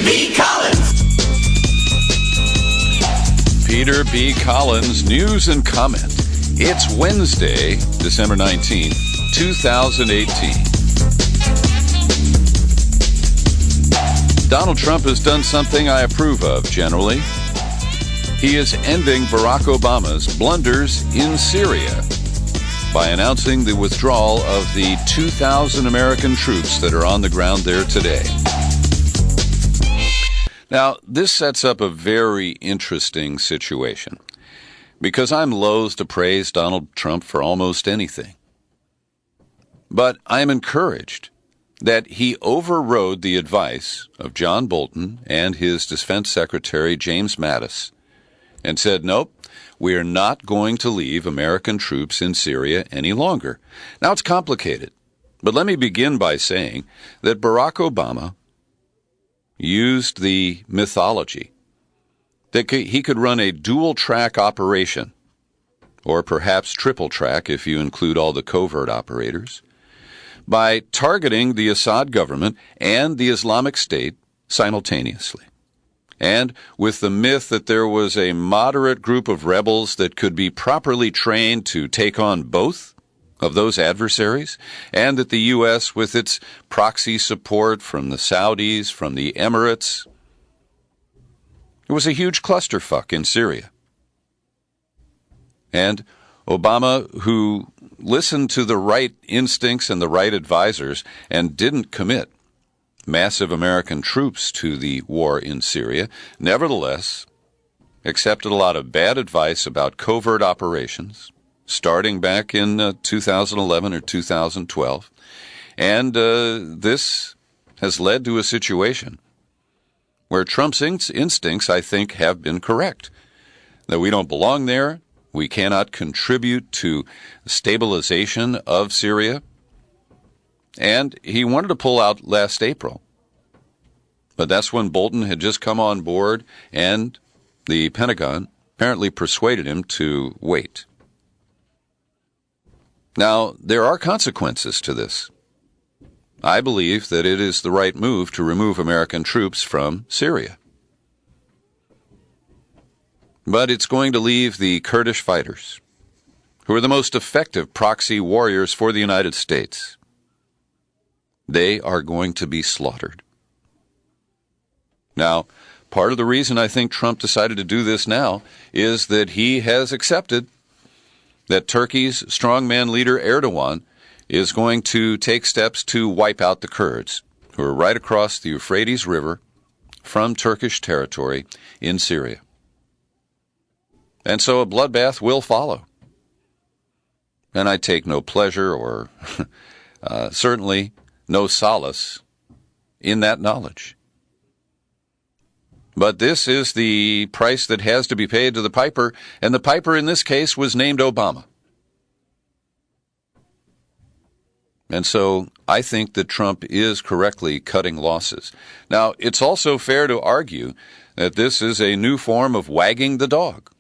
B. Collins. Peter B. Collins, news and comment. It's Wednesday, December 19th, 2018. Donald Trump has done something I approve of, generally. He is ending Barack Obama's blunders in Syria by announcing the withdrawal of the 2,000 American troops that are on the ground there today. Now, this sets up a very interesting situation, because I'm loath to praise Donald Trump for almost anything. But I am encouraged that he overrode the advice of John Bolton and his Defense Secretary James Mattis and said, nope, we are not going to leave American troops in Syria any longer. Now, it's complicated, but let me begin by saying that Barack Obama used the mythology that he could run a dual-track operation, or perhaps triple-track if you include all the covert operators, by targeting the Assad government and the Islamic State simultaneously. And with the myth that there was a moderate group of rebels that could be properly trained to take on both of those adversaries, and that the U.S., with its proxy support from the Saudis, from the Emirates, it was a huge clusterfuck in Syria. And Obama, who listened to the right instincts and the right advisors and didn't commit massive American troops to the war in Syria, nevertheless accepted a lot of bad advice about covert operations, starting back in 2011 or 2012. And this has led to a situation where Trump's instincts, I think, have been correct. That we don't belong there, we cannot contribute to stabilization of Syria, and he wanted to pull out last April. But that's when Bolton had just come on board, and the Pentagon apparently persuaded him to wait. Now, there are consequences to this. I believe that it is the right move to remove American troops from Syria. But it's going to leave the Kurdish fighters, who are the most effective proxy warriors for the United States. They are going to be slaughtered. Now, part of the reason I think Trump decided to do this now is that he has accepted that Turkey's strongman leader Erdogan is going to take steps to wipe out the Kurds, who are right across the Euphrates River from Turkish territory in Syria. And so a bloodbath will follow. And I take no pleasure or certainly no solace in that knowledge. But this is the price that has to be paid to the piper, and the piper in this case was named Obama. And so I think that Trump is correctly cutting losses. Now, it's also fair to argue that this is a new form of wagging the dog.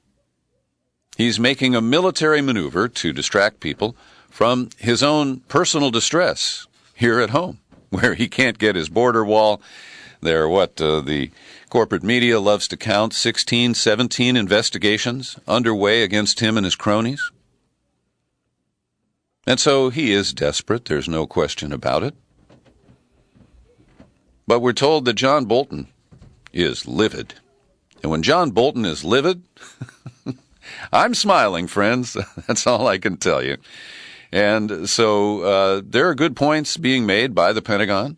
He's making a military maneuver to distract people from his own personal distress here at home, where he can't get his border wall. There are what the corporate media loves to count, 16, 17 investigations underway against him and his cronies. And so he is desperate, there's no question about it. But we're told that John Bolton is livid. And when John Bolton is livid, I'm smiling, friends. That's all I can tell you. And so there are good points being made by the Pentagon.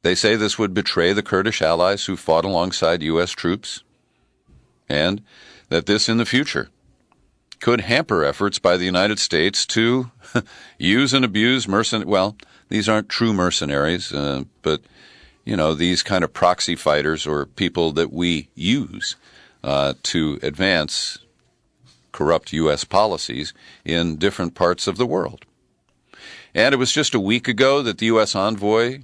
They say this would betray the Kurdish allies who fought alongside U.S. troops, and that this in the future could hamper efforts by the United States to use and abuse mercenaries. Well, these aren't true mercenaries, but, you know, these kind of proxy fighters or people that we use to advance corrupt U.S. policies in different parts of the world. And it was just a week ago that the U.S. envoy,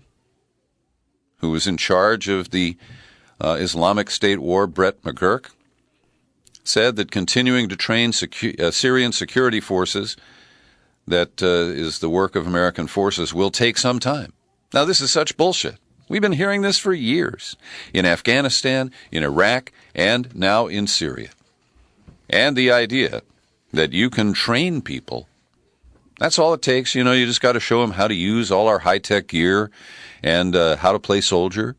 who was in charge of the Islamic State war, Brett McGurk, said that continuing to train Syrian security forces, that is the work of American forces, will take some time. Now, this is such bullshit. We've been hearing this for years, in Afghanistan, in Iraq, and now in Syria. And the idea that you can train people, that's all it takes. You just got to show them how to use all our high-tech gear and how to play soldier.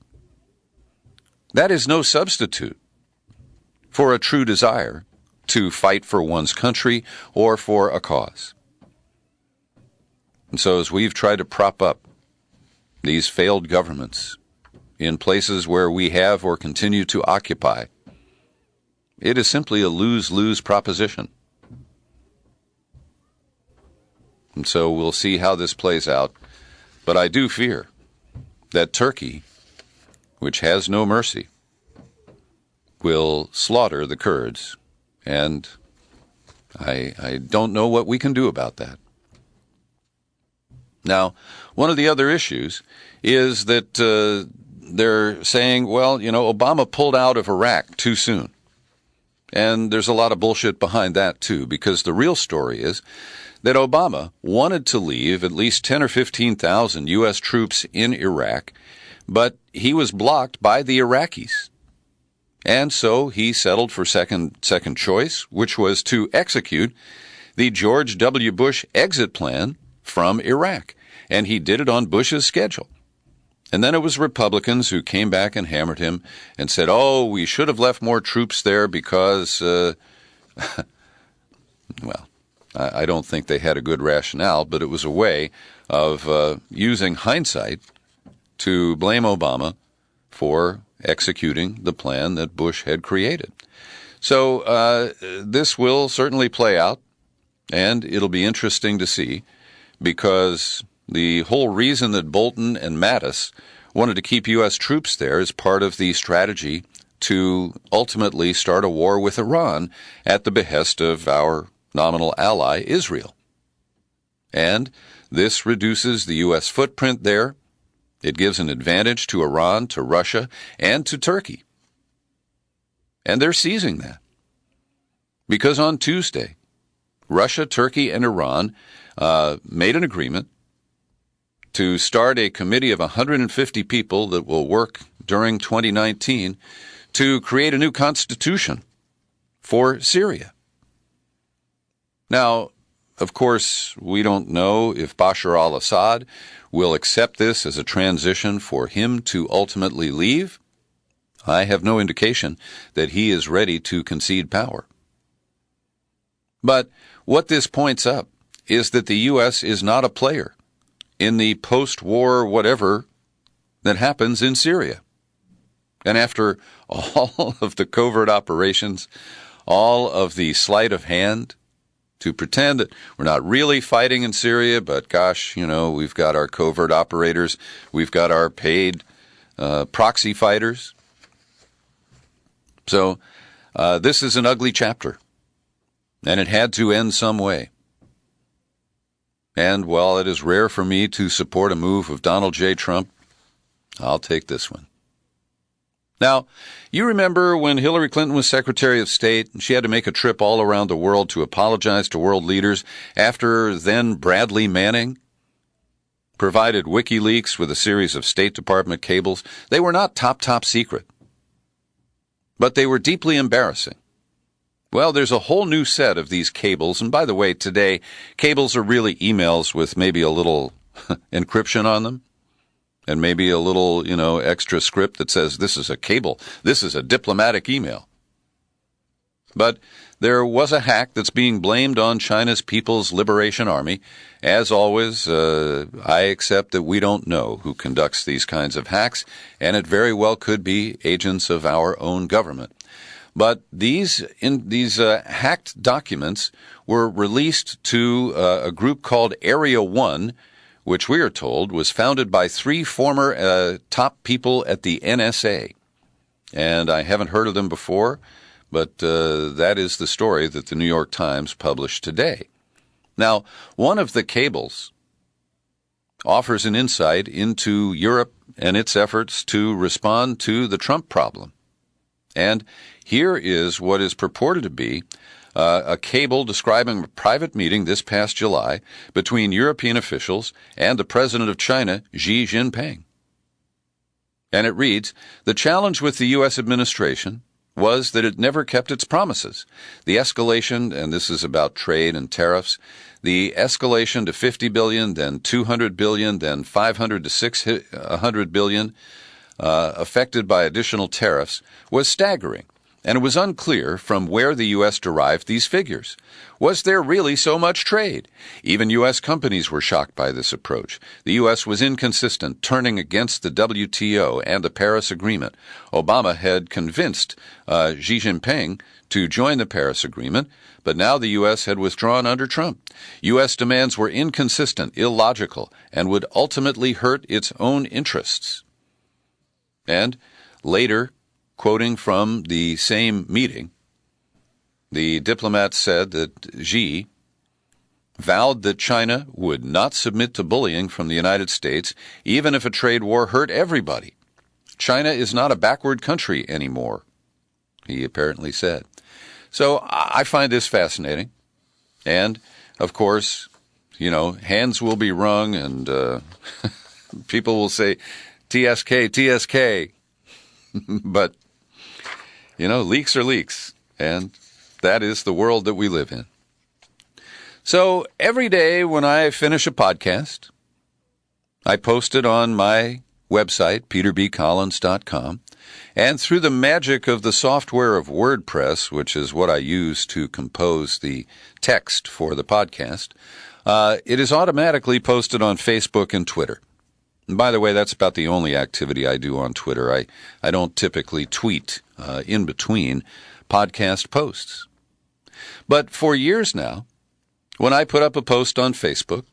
That is no substitute for a true desire to fight for one's country or for a cause. And so as we've tried to prop up these failed governments in places where we have or continue to occupy, it is simply a lose-lose proposition. And so we'll see how this plays out. But I do fear that Turkey, which has no mercy, will slaughter the Kurds. And I don't know what we can do about that. Now, one of the other issues is that they're saying, well, Obama pulled out of Iraq too soon. And there's a lot of bullshit behind that, too, because the real story is that Obama wanted to leave at least 10 or 15,000 U.S. troops in Iraq, but he was blocked by the Iraqis. And so he settled for second choice, which was to execute the George W. Bush exit plan from Iraq. And he did it on Bush's schedule. And then it was Republicans who came back and hammered him and said, oh, we should have left more troops there because, well, I don't think they had a good rationale, but it was a way of using hindsight to blame Obama for executing the plan that Bush had created. So this will certainly play out, and it'll be interesting to see, because the whole reason that Bolton and Mattis wanted to keep U.S. troops there is part of the strategy to ultimately start a war with Iran at the behest of our nominal ally, Israel. And this reduces the U.S. footprint there. It gives an advantage to Iran, to Russia, and to Turkey. And they're seizing that. Because on Tuesday, Russia, Turkey, and Iran made an agreement to start a committee of 150 people that will work during 2019 to create a new constitution for Syria. Now, of course, we don't know if Bashar al-Assad will accept this as a transition for him to ultimately leave. I have no indication that he is ready to concede power. But what this points up is that the U.S. is not a player in the post-war whatever that happens in Syria. And after all of the covert operations, all of the sleight of hand, to pretend that we're not really fighting in Syria, but gosh, we've got our covert operators, we've got our paid proxy fighters. So this is an ugly chapter, and it had to end some way. And while it is rare for me to support a move of Donald J. Trump, I'll take this one. Now, you remember when Hillary Clinton was Secretary of State, and she had to make a trip all around the world to apologize to world leaders after then Bradley Manning provided WikiLeaks with a series of State Department cables. They were not top secret, but they were deeply embarrassing. Well, there's a whole new set of these cables, and by the way, today, cables are really emails with maybe a little encryption on them. And maybe a little, extra script that says this is a cable, this is a diplomatic email. But there was a hack that's being blamed on China's People's Liberation Army. As always, I accept that we don't know who conducts these kinds of hacks, and it very well could be agents of our own government. But these hacked documents were released to a group called Area 1, which we are told was founded by 3 former top people at the NSA. And I haven't heard of them before, but that is the story that the New York Times published today. Now, one of the cables offers an insight into Europe and its efforts to respond to the Trump problem. And here is what is purported to be a cable describing a private meeting this past July between European officials and the president of China, Xi Jinping. And it reads, "The challenge with the U.S. administration was that it never kept its promises. The escalation," and this is about trade and tariffs, "the escalation to $50 billion, then $200 billion, then $500 to $600 billion, affected by additional tariffs, was staggering, and it was unclear from where the U.S. derived these figures. Was there really so much trade? Even U.S. companies were shocked by this approach. The U.S. was inconsistent, turning against the WTO and the Paris Agreement. Obama had convinced Xi Jinping to join the Paris Agreement, but now the U.S. had withdrawn under Trump. U.S. demands were inconsistent, illogical, and would ultimately hurt its own interests." And later, quoting from the same meeting, the diplomat said that Xi vowed that China would not submit to bullying from the United States, even if a trade war hurt everybody. "China is not a backward country anymore," he apparently said. So I find this fascinating. And, of course, hands will be wrung and people will say, TSK, TSK. But, leaks are leaks. And that is the world that we live in. So every day when I finish a podcast, I post it on my website, peterbcollins.com, and through the magic of the software of WordPress, which is what I use to compose the text for the podcast, it is automatically posted on Facebook and Twitter. And by the way, that's about the only activity I do on Twitter. I don't typically tweet in between podcast posts. But for years now, when I put up a post on Facebook,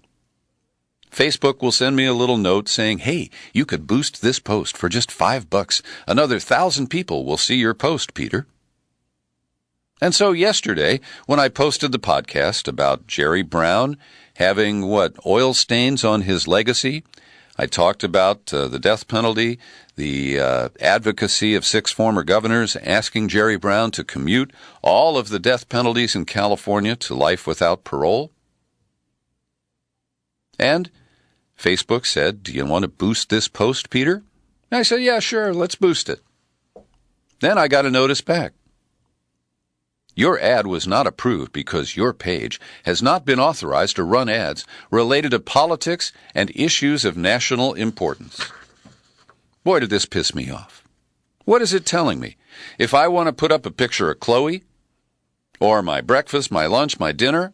Facebook will send me a little note saying, "Hey, you could boost this post for just $5. Another 1,000 people will see your post, Peter." And so yesterday, when I posted the podcast about Jerry Brown having, oil stains on his legacy, I talked about the death penalty, the advocacy of 6 former governors asking Jerry Brown to commute all of the death penalties in California to life without parole. And Facebook said, "Do you want to boost this post, Peter?" And I said, "Yeah, sure, let's boost it." Then I got a notice back. "Your ad was not approved because your page has not been authorized to run ads related to politics and issues of national importance." Boy, did this piss me off. What is it telling me? If I want to put up a picture of Chloe, or my breakfast, my lunch, my dinner,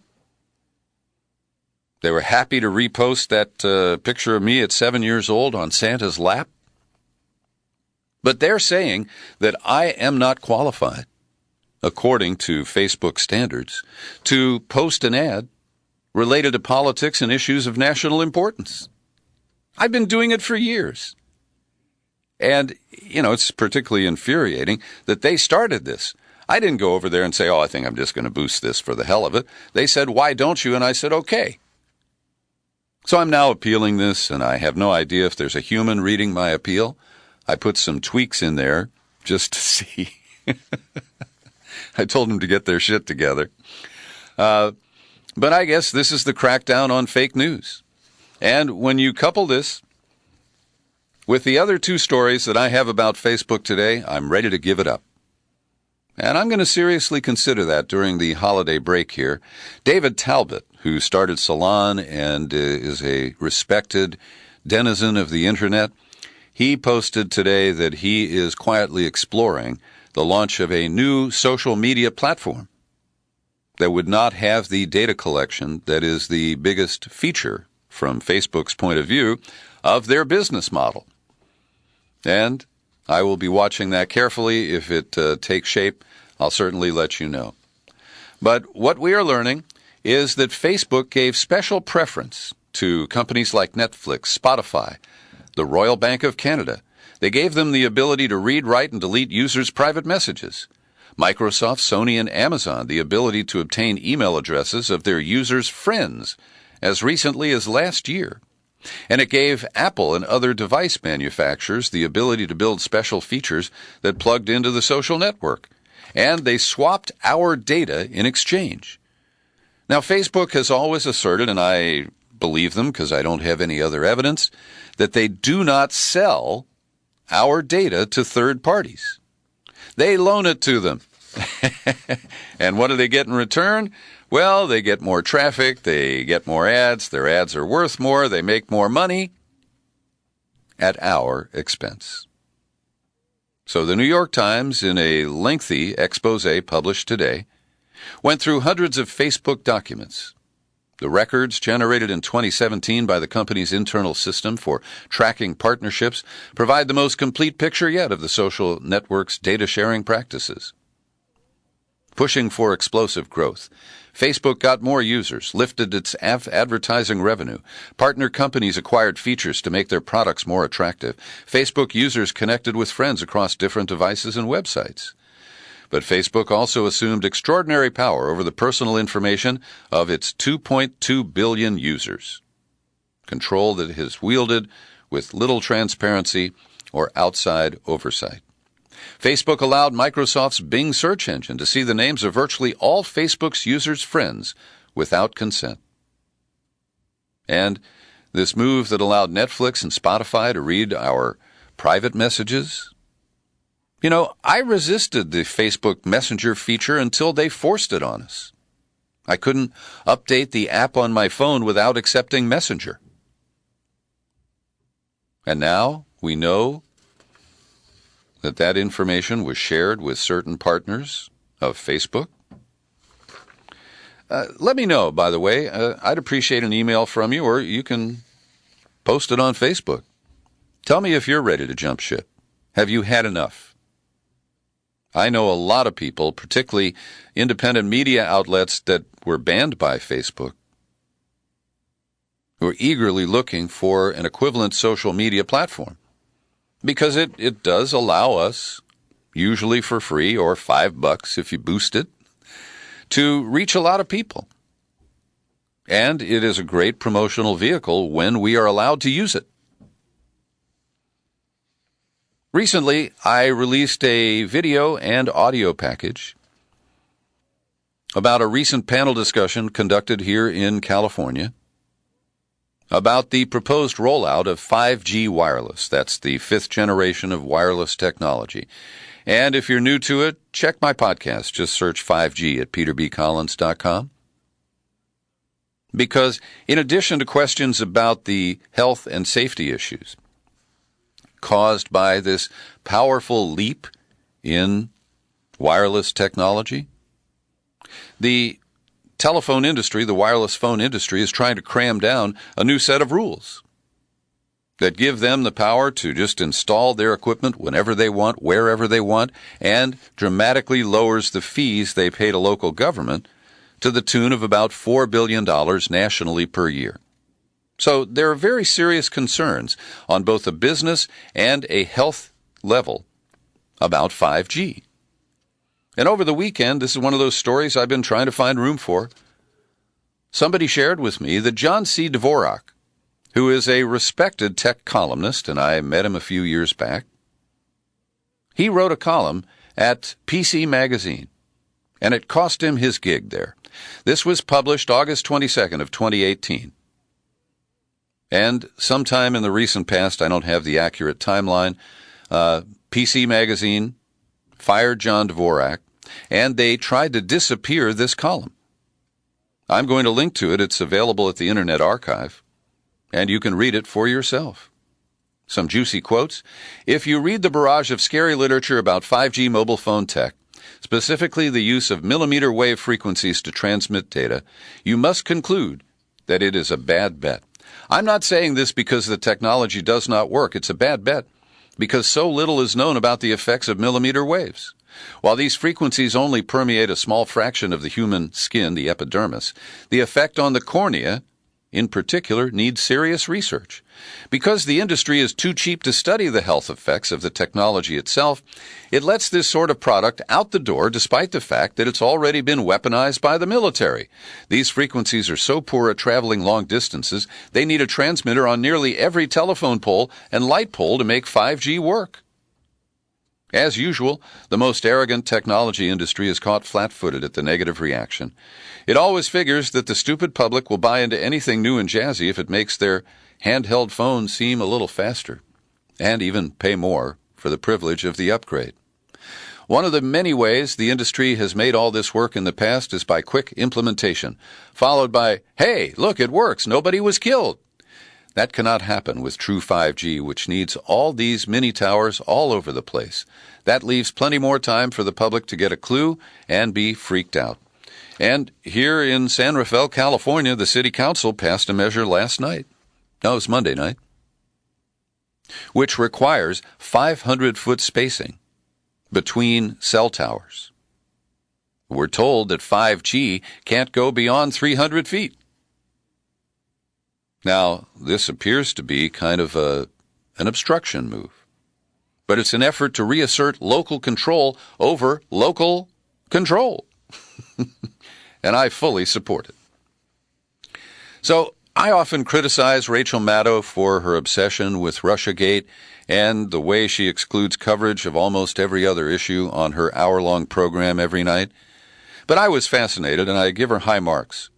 they were happy to repost that picture of me at 7 years old on Santa's lap. But they're saying that I am not qualified, according to Facebook standards, to post an ad related to politics and issues of national importance. I've been doing it for years. And, it's particularly infuriating that they started this. I didn't go over there and say, I think I'm just going to boost this for the hell of it. They said, "Why don't you?" And I said, "Okay." So I'm now appealing this, and I have no idea if there's a human reading my appeal. I put some tweaks in there just to see. I told them to get their shit together. But I guess this is the crackdown on fake news. And when you couple this with the other 2 stories that I have about Facebook today, I'm ready to give it up. And I'm going to seriously consider that during the holiday break here. David Talbott, who started Salon and is a respected denizen of the Internet, he posted today that he is quietly exploring the launch of a new social media platform that would not have the data collection that is the biggest feature, from Facebook's point of view, of their business model. And I will be watching that carefully. If it takes shape, I'll certainly let you know. But what we are learning is that Facebook gave special preference to companies like Netflix, Spotify, the Royal Bank of Canada. They gave them the ability to read, write, and delete users' private messages. Microsoft, Sony, and Amazon the ability to obtain email addresses of their users' friends as recently as last year. And it gave Apple and other device manufacturers the ability to build special features that plugged into the social network. And they swapped our data in exchange. Now, Facebook has always asserted, and I believe them because I don't have any other evidence, that they do not sell our data to third parties. They loan it to them. And what do they get in return? Well, they get more traffic, they get more ads, their ads are worth more, they make more money at our expense. So the New York Times, in a lengthy expose published today, went through hundreds of Facebook documents. The records generated in 2017 by the company's internal system for tracking partnerships provide the most complete picture yet of the social network's data sharing practices. Pushing for explosive growth, Facebook got more users, lifted its advertising revenue. Partner companies acquired features to make their products more attractive. Facebook users connected with friends across different devices and websites. But Facebook also assumed extraordinary power over the personal information of its 2.2 billion users, control that it has wielded with little transparency or outside oversight. Facebook allowed Microsoft's Bing search engine to see the names of virtually all Facebook's users' friends without consent. And this move that allowed Netflix and Spotify to read our private messages. You know, I resisted the Facebook Messenger feature until they forced it on us. I couldn't update the app on my phone without accepting Messenger. And now we know that information was shared with certain partners of Facebook. Let me know, by the way. I'd appreciate an email from you, or you can post it on Facebook. Tell me if you're ready to jump ship. Have you had enough? I know a lot of people, particularly independent media outlets that were banned by Facebook, who are eagerly looking for an equivalent social media platform. Because it does allow us, usually for free or $5 if you boost it, to reach a lot of people. And it is a great promotional vehicle when we are allowed to use it. Recently, I released a video and audio package about a recent panel discussion conducted here in California about the proposed rollout of 5G wireless. That's the 5th generation of wireless technology. And if you're new to it, check my podcast. Just search 5G at peterbcollins.com. Because in addition to questions about the health and safety issues caused by this powerful leap in wireless technology, the telephone industry, the wireless phone industry, is trying to cram down a new set of rules that give them the power to just install their equipment whenever they want, wherever they want, and dramatically lowers the fees they pay to local government to the tune of about $4 billion nationally per year. So there are very serious concerns on both a business and a health level about 5G. And over the weekend, this is one of those stories I've been trying to find room for. Somebody shared with me that John C. Dvorak, who is a respected tech columnist, and I met him a few years back, he wrote a column at PC Magazine, and it cost him his gig there. This was published August 22nd of 2018. And sometime in the recent past, I don't have the accurate timeline, PC Magazine fired John Dvorak, and they tried to disappear this column. I'm going to link to it. It's available at the Internet Archive, and you can read it for yourself. Some juicy quotes. If you read the barrage of scary literature about 5G mobile phone tech, specifically the use of millimeter wave frequencies to transmit data, you must conclude that it is a bad bet. I'm not saying this because the technology does not work. It's a bad bet because so little is known about the effects of millimeter waves. While these frequencies only permeate a small fraction of the human skin, the epidermis, the effect on the cornea, in particular, needs serious research. Because the industry is too cheap to study the health effects of the technology itself, it lets this sort of product out the door despite the fact that it's already been weaponized by the military. These frequencies are so poor at traveling long distances, they need a transmitter on nearly every telephone pole and light pole to make 5G work. As usual, the most arrogant technology industry is caught flat-footed at the negative reaction. It always figures that the stupid public will buy into anything new and jazzy if it makes their handheld phones seem a little faster, and even pay more for the privilege of the upgrade. One of the many ways the industry has made all this work in the past is by quick implementation, followed by, hey, look, it works, nobody was killed. That cannot happen with true 5G, which needs all these mini towers all over the place. That leaves plenty more time for the public to get a clue and be freaked out. And here in San Rafael, California, the city council passed a measure last night. No, it was Monday night, which requires 500-foot spacing between cell towers. We're told that 5G can't go beyond 300 feet. Now, this appears to be kind of an obstruction move, but it's an effort to reassert local control over local control, and I fully support it. So, I often criticize Rachel Maddow for her obsession with Russiagate and the way she excludes coverage of almost every other issue on her hour-long program every night. But I was fascinated, and I give her high marks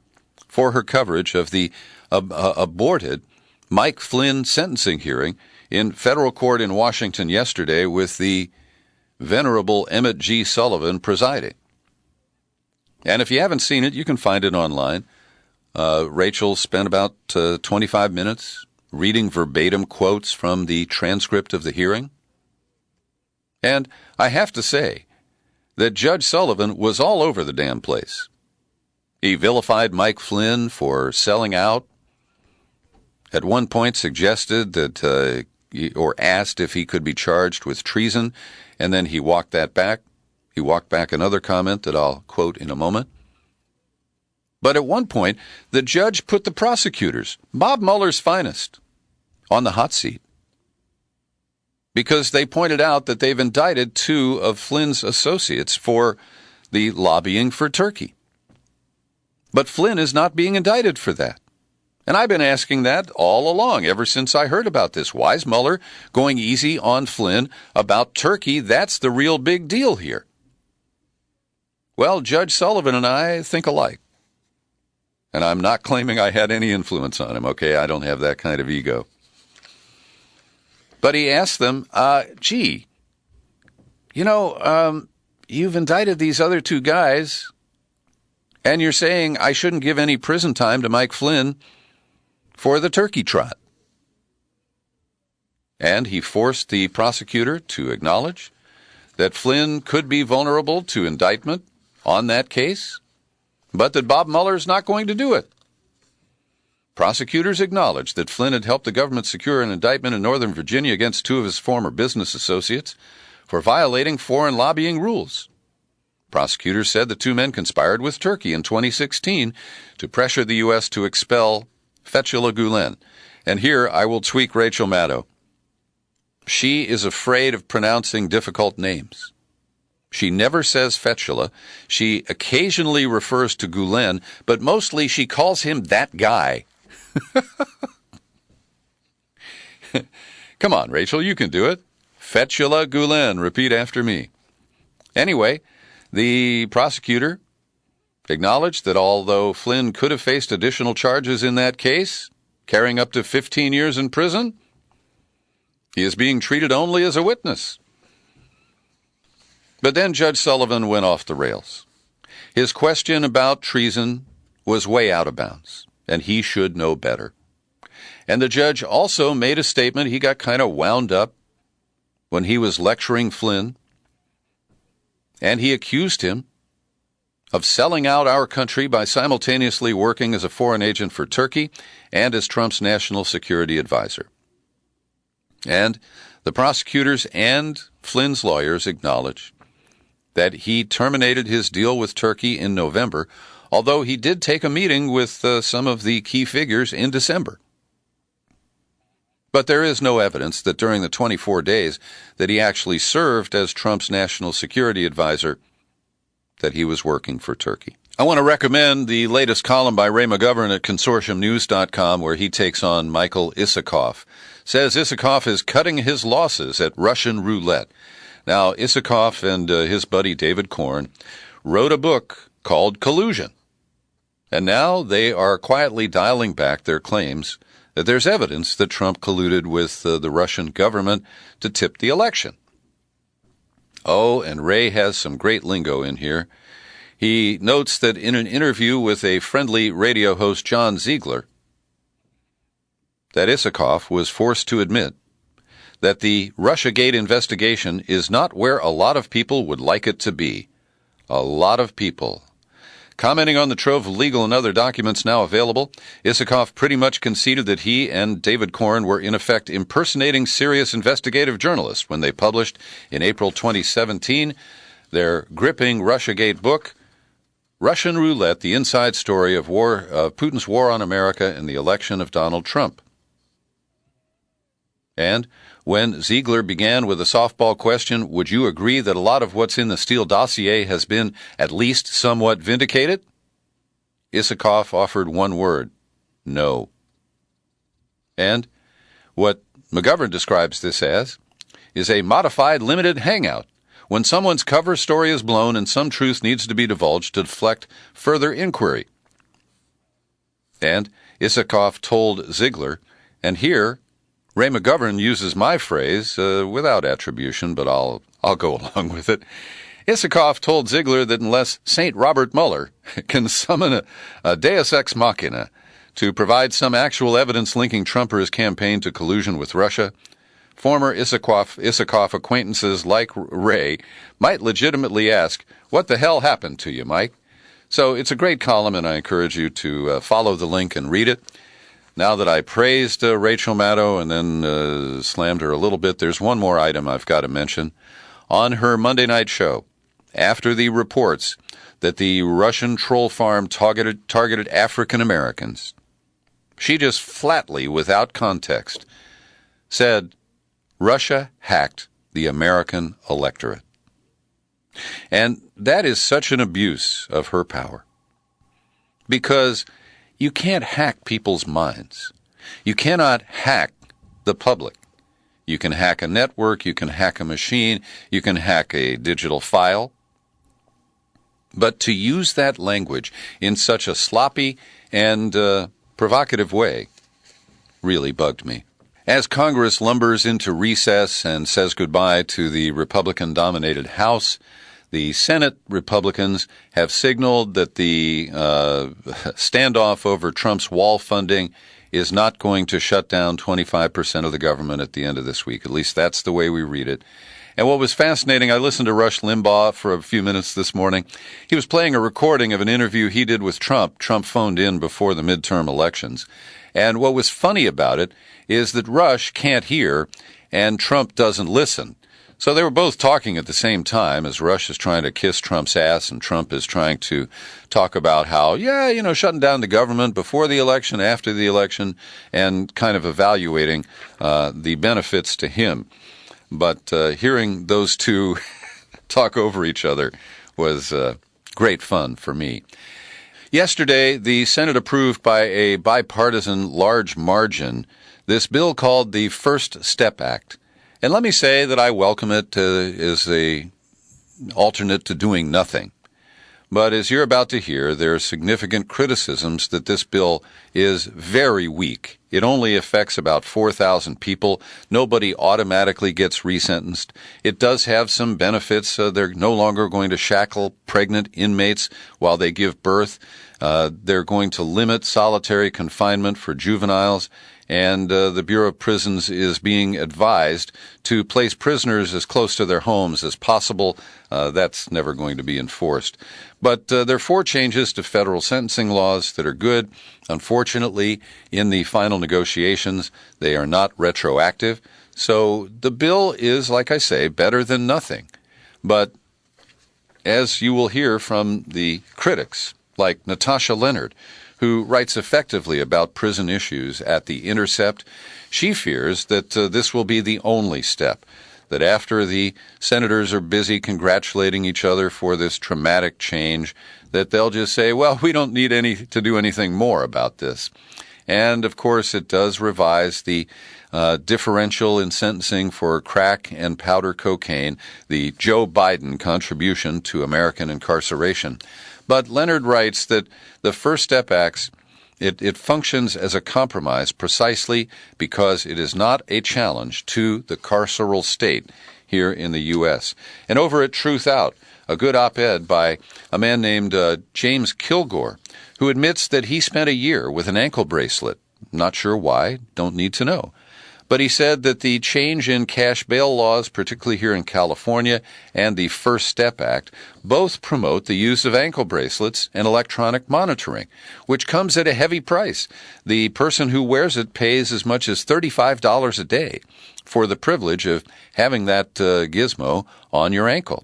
for her coverage of the aborted Mike Flynn sentencing hearing in federal court in Washington yesterday with the venerable Emmett G. Sullivan presiding. And if you haven't seen it, you can find it online. Rachel spent about 25 minutes reading verbatim quotes from the transcript of the hearing. And I have to say that Judge Sullivan was all over the damn place. He vilified Mike Flynn for selling out. At one point suggested that, or asked if he could be charged with treason, and then he walked that back. He walked back another comment that I'll quote in a moment. But at one point, the judge put the prosecutors, Bob Mueller's finest, on the hot seat because they pointed out that they've indicted two of Flynn's associates for the lobbying for Turkey. But Flynn is not being indicted for that. And I've been asking that all along, ever since I heard about this. Why is Mueller going easy on Flynn about Turkey? That's the real big deal here. Well, Judge Sullivan and I think alike. And I'm not claiming I had any influence on him, okay? I don't have that kind of ego. But he asked them, you've indicted these other two guys, and you're saying I shouldn't give any prison time to Mike Flynn for the turkey trot. And he forced the prosecutor to acknowledge that Flynn could be vulnerable to indictment on that case, but that Bob Mueller's not going to do it. Prosecutors acknowledged that Flynn had helped the government secure an indictment in Northern Virginia against two of his former business associates for violating foreign lobbying rules. Prosecutors said the two men conspired with Turkey in 2016 to pressure the U.S. to expel Fethullah Gulen. And here I will tweak Rachel Maddow. She is afraid of pronouncing difficult names. She never says Fethullah. She occasionally refers to Gulen, but mostly she calls him that guy. Come on, Rachel, you can do it. Fethullah Gulen. Repeat after me. Anyway, the prosecutor acknowledged that although Flynn could have faced additional charges in that case, carrying up to 15 years in prison, he is being treated only as a witness. But then Judge Sullivan went off the rails. His question about treason was way out of bounds, and he should know better. And the judge also made a statement. He got kind of wound up when he was lecturing Flynn, and he accused him of selling out our country by simultaneously working as a foreign agent for Turkey and as Trump's national security advisor. And the prosecutors and Flynn's lawyers acknowledge that he terminated his deal with Turkey in November, although he did take a meeting with some of the key figures in December. But there is no evidence that during the 24 days that he actually served as Trump's national security advisor, that he was working for Turkey. I want to recommend the latest column by Ray McGovern at consortiumnews.com, where he takes on Michael Isikoff. Says Isikoff is cutting his losses at Russian roulette. Now, Isikoff and his buddy David Korn wrote a book called Collusion. And now they are quietly dialing back their claims that there's evidence that Trump colluded with the Russian government to tip the election. Oh, and Ray has some great lingo in here. He notes that in an interview with a friendly radio host, John Ziegler, that Isikoff was forced to admit that the Russiagate investigation is not where a lot of people would like it to be. A lot of people. Commenting on the trove of legal and other documents now available, Isikoff pretty much conceded that he and David Corn were in effect impersonating serious investigative journalists when they published in April 2017 their gripping Russiagate book, Russian Roulette, the Inside Story of Putin's War on America and the Election of Donald Trump. And when Ziegler began with a softball question, would you agree that a lot of what's in the Steele dossier has been at least somewhat vindicated? Isikoff offered one word: no. And what McGovern describes this as is a modified limited hangout, when someone's cover story is blown and some truth needs to be divulged to deflect further inquiry. And Isikoff told Ziegler, and here Ray McGovern uses my phrase without attribution, but I'll go along with it. Isikoff told Ziegler that unless St. Robert Mueller can summon a deus ex machina to provide some actual evidence linking Trump or his campaign to collusion with Russia, former Isikoff acquaintances like Ray might legitimately ask, what the hell happened to you, Mike? So it's a great column, and I encourage you to follow the link and read it. Now that I praised Rachel Maddow and then slammed her a little bit, there's one more item I've got to mention. On her Monday night show, after the reports that the Russian troll farm targeted African Americans, she just flatly, without context, said Russia hacked the American electorate. And that is such an abuse of her power, because you can't hack people's minds. You cannot hack the public. You can hack a network, you can hack a machine, you can hack a digital file. But to use that language in such a sloppy and provocative way really bugged me. As Congress lumbers into recess and says goodbye to the Republican-dominated House, the Senate Republicans have signaled that the standoff over Trump's wall funding is not going to shut down 25% of the government at the end of this week. At least that's the way we read it. And what was fascinating, I listened to Rush Limbaugh for a few minutes this morning. He was playing a recording of an interview he did with Trump. Trump phoned in before the midterm elections. And what was funny about it is that Rush can't hear and Trump doesn't listen. So they were both talking at the same time as Rush is trying to kiss Trump's ass and Trump is trying to talk about how, shutting down the government before the election, after the election, and kind of evaluating the benefits to him. But hearing those two talk over each other was great fun for me. Yesterday, the Senate approved by a bipartisan large margin this bill called the First Step Act. And let me say that I welcome it as an alternate to doing nothing. But as you're about to hear, there are significant criticisms that this bill is very weak. It only affects about 4,000 people. Nobody automatically gets resentenced. It does have some benefits. They're no longer going to shackle pregnant inmates while they give birth. They're going to limit solitary confinement for juveniles. And the Bureau of Prisons is being advised to place prisoners as close to their homes as possible. That's never going to be enforced. But there are 4 changes to federal sentencing laws that are good. Unfortunately, in the final negotiations, they are not retroactive. So the bill is, like I say, better than nothing. But as you will hear from the critics, like Natasha Leonard, who writes effectively about prison issues at The Intercept, she fears that this will be the only step, that after the senators are busy congratulating each other for this traumatic change, that they'll just say, well, we don't need to do anything more about this. And, of course, it does revise the differential in sentencing for crack and powder cocaine, the Joe Biden contribution to American incarceration. But Leonard writes that the First Step Act, it functions as a compromise precisely because it is not a challenge to the carceral state. here in the U.S. And over at Truth Out, a good op-ed by a man named James Kilgore, who admits that he spent a year with an ankle bracelet. Not sure why, don't need to know. But he said that the change in cash bail laws, particularly here in California, and the First Step Act, both promote the use of ankle bracelets and electronic monitoring, which comes at a heavy price. The person who wears it pays as much as $35 a day for the privilege of having that gizmo on your ankle.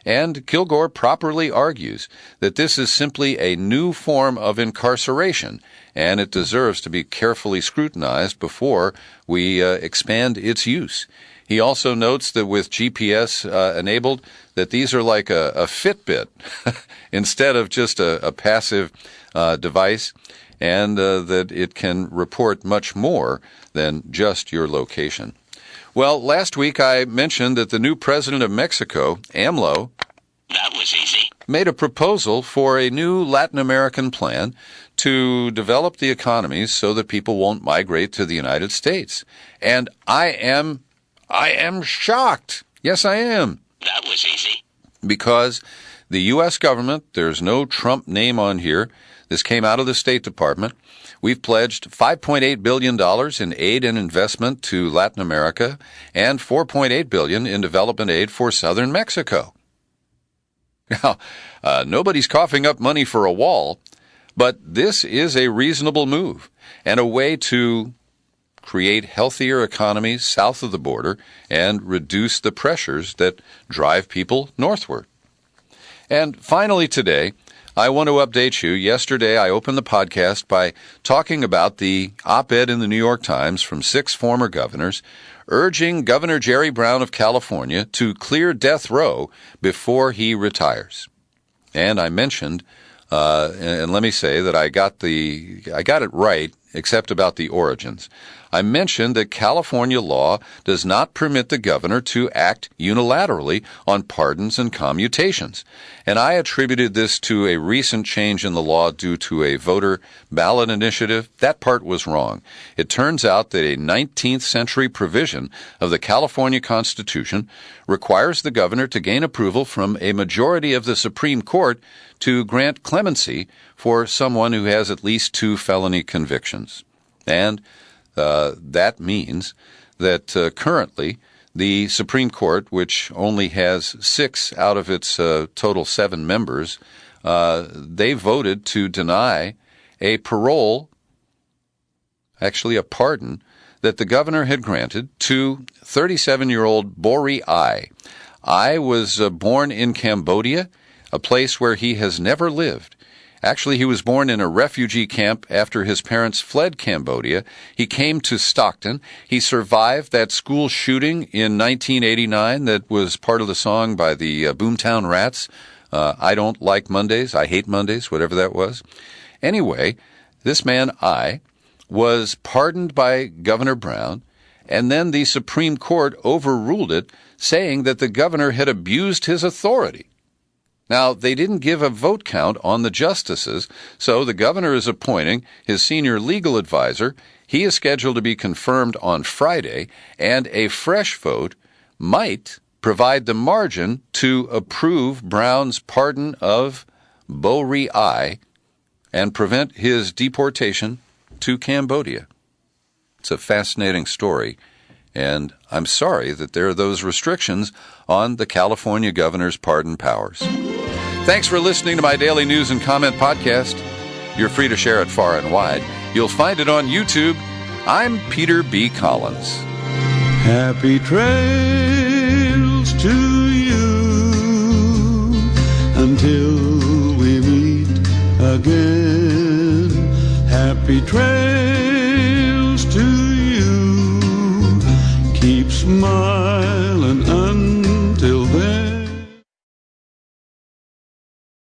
And Kilgore properly argues that this is simply a new form of incarceration, and it deserves to be carefully scrutinized before we expand its use. He also notes that with GPS enabled, that these are like a Fitbit instead of just a passive device, and that it can report much more than just your location. Well, last week I mentioned that the new president of Mexico, AMLO, that was easy, made a proposal for a new Latin American plan to develop the economies so that people won't migrate to the United States. And I am shocked. Yes, I am. That was easy. Because the U.S. government, there's no Trump name on here. This came out of the State Department. We've pledged $5.8 billion in aid and investment to Latin America and $4.8 billion in development aid for southern Mexico. Now, nobody's coughing up money for a wall, but this is a reasonable move and a way to create healthier economies south of the border and reduce the pressures that drive people northward. And finally today, I want to update you. Yesterday, I opened the podcast by talking about the op-ed in the New York Times from 6 former governors urging Governor Jerry Brown of California to clear death row before he retires. And I mentioned, and let me say that I got it right, except about the origins. I mentioned that California law does not permit the governor to act unilaterally on pardons and commutations. And I attributed this to a recent change in the law due to a voter ballot initiative. That part was wrong. It turns out that a 19th century provision of the California Constitution requires the governor to gain approval from a majority of the Supreme Court to grant clemency for someone who has at least 2 felony convictions. And that means that currently the Supreme Court, which only has 6 out of its total 7 members, they voted to deny a parole, actually a pardon, that the governor had granted to 37-year-old Bori Ai. Ai was born in Cambodia, a place where he has never lived. Actually, he was born in a refugee camp after his parents fled Cambodia. He came to Stockton. He survived that school shooting in 1989 that was part of the song by the Boomtown Rats. I don't like Mondays. I hate Mondays, whatever that was. Anyway, this man, I, was pardoned by Governor Brown, and then the Supreme Court overruled it, saying that the governor had abused his authority. Now, they didn't give a vote count on the justices, so the governor is appointing his senior legal advisor. He is scheduled to be confirmed on Friday, and a fresh vote might provide the margin to approve Brown's pardon of Bori Ai and prevent his deportation to Cambodia. It's a fascinating story, and I'm sorry that there are those restrictions on the California governor's pardon powers. Thanks for listening to my daily news and comment podcast. You're free to share it far and wide. You'll find it on YouTube. I'm Peter B. Collins. Happy trails to you until we meet again. Happy trails.